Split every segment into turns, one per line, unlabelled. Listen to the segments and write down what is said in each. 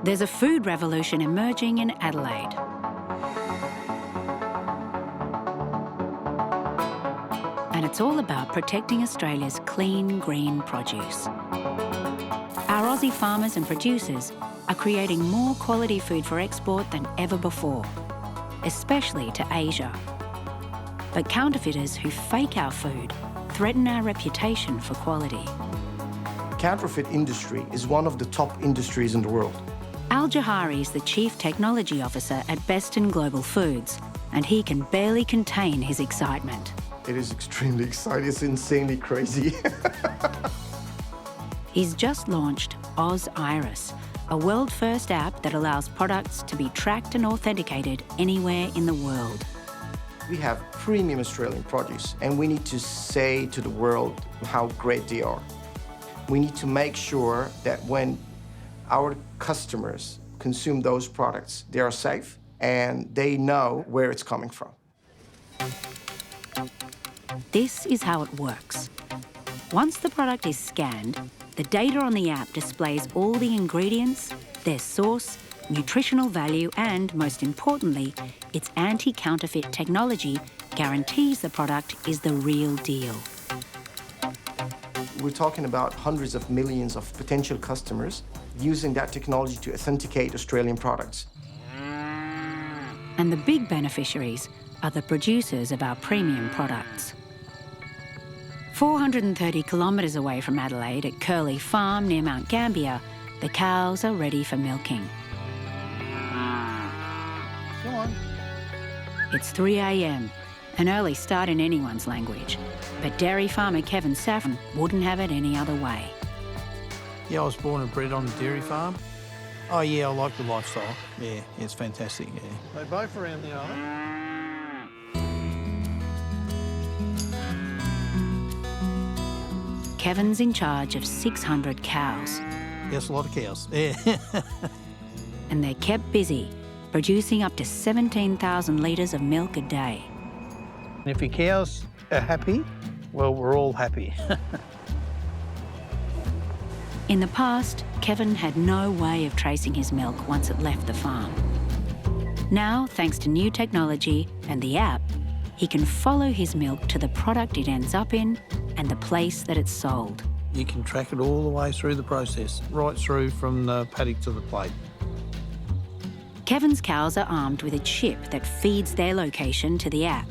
There's a food revolution emerging in Adelaide. And it's all about protecting Australia's clean, green produce. Our Aussie farmers and producers are creating more quality food for export than ever before, especially to Asia. But counterfeiters who fake our food threaten our reputation for quality.
Counterfeit industry is one of the top industries in the world.
Al Jahari is the Chief Technology Officer at Beston Global Foods, and he can barely contain his excitement.
It is extremely exciting. It's insanely crazy.
He's just launched Oziris, a world-first app that allows products to be tracked and authenticated anywhere in the world.
We have premium Australian produce, and we need to say to the world how great they are. We need to make sure that when our customers consume those products, they are safe and they know where it's coming from.
This is how it works. Once the product is scanned, the data on the app displays all the ingredients, their source, nutritional value, and, most importantly, its anti-counterfeit technology guarantees the product is the real deal.
We're talking about hundreds of millions of potential customers using that technology to authenticate Australian products.
And the big beneficiaries are the producers of our premium products. 430 kilometres away from Adelaide at Curlew Farm near Mount Gambier, the cows are ready for milking.
Come on.
It's 3 a.m, an early start in anyone's language. But dairy farmer Kevin Saffron wouldn't have it any other way.
Yeah, I was born and bred on a dairy farm. Oh, yeah, I like the lifestyle. Yeah, it's fantastic, yeah. They both around the island.
Kevin's in charge of 600 cows.
Yes, a lot of cows, yeah.
And they're kept busy, producing up to 17,000 litres of milk a day.
If your cows are happy, well, we're all happy.
In the past, Kevin had no way of tracing his milk once it left the farm. Now, thanks to new technology and the app, he can follow his milk to the product it ends up in and the place that it's sold.
You can track it all the way through the process, right through from the paddock to the plate.
Kevin's cows are armed with a chip that feeds their location to the app.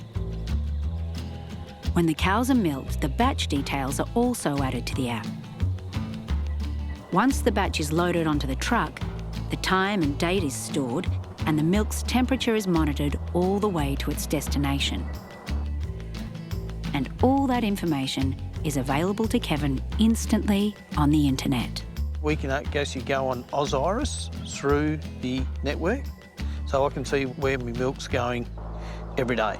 When the cows are milked, the batch details are also added to the app. Once the batch is loaded onto the truck, the time and date is stored and the milk's temperature is monitored all the way to its destination. And all that information is available to Kevin instantly on the internet.
We can actually go on Oziris through the network, so I can see where my milk's going every day.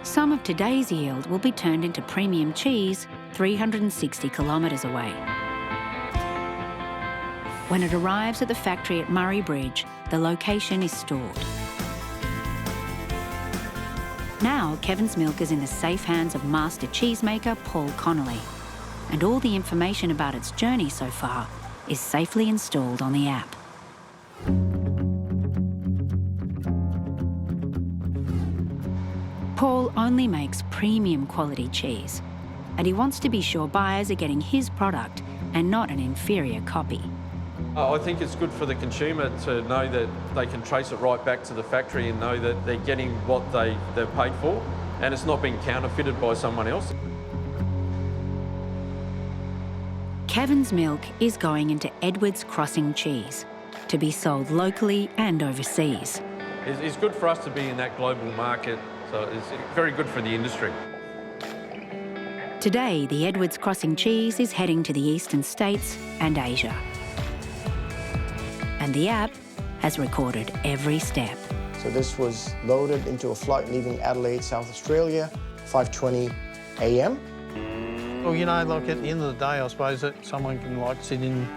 Some of today's yield will be turned into premium cheese 360 kilometres away. When it arrives at the factory at Murray Bridge, the location is stored. Now, Kevin's milk is in the safe hands of master cheesemaker Paul Connolly, and all the information about its journey so far is safely installed on the app. Paul only makes premium quality cheese, and he wants to be sure buyers are getting his product and not an inferior copy.
I think it's good for the consumer to know that they can trace it right back to the factory and know that they're getting what they're paid for and it's not being counterfeited by someone else.
Kevin's milk is going into Edwards Crossing cheese to be sold locally and overseas.
It's good for us to be in that global market, so it's very good for the industry.
Today, the Edwards Crossing cheese is heading to the eastern states and Asia. And the app has recorded every step.
So this was loaded into a flight leaving Adelaide, South Australia, 5:20 a.m.
Well, you know, like at the end of the day, I suppose that someone can like sit in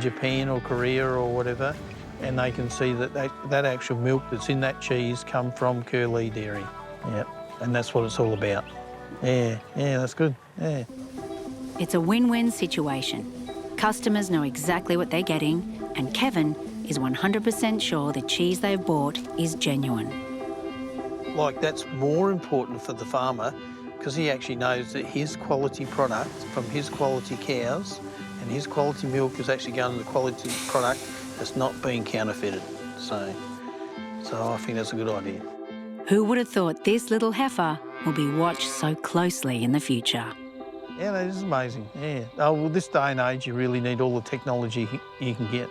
Japan or Korea or whatever, and they can see that that actual milk that's in that cheese come from Curlew Dairy. Yeah, and that's what it's all about. Yeah, that's good, yeah.
It's a win-win situation. Customers know exactly what they're getting, and Kevin is 100% sure the cheese they've bought is genuine.
Like, that's more important for the farmer because he actually knows that his quality product from his quality cows and his quality milk is actually going to the quality product that's not being counterfeited. So I think that's a good idea.
Who would have thought this little heifer will be watched so closely in the future?
Yeah, that is amazing, yeah. Oh, well, this day and age, you really need all the technology you can get.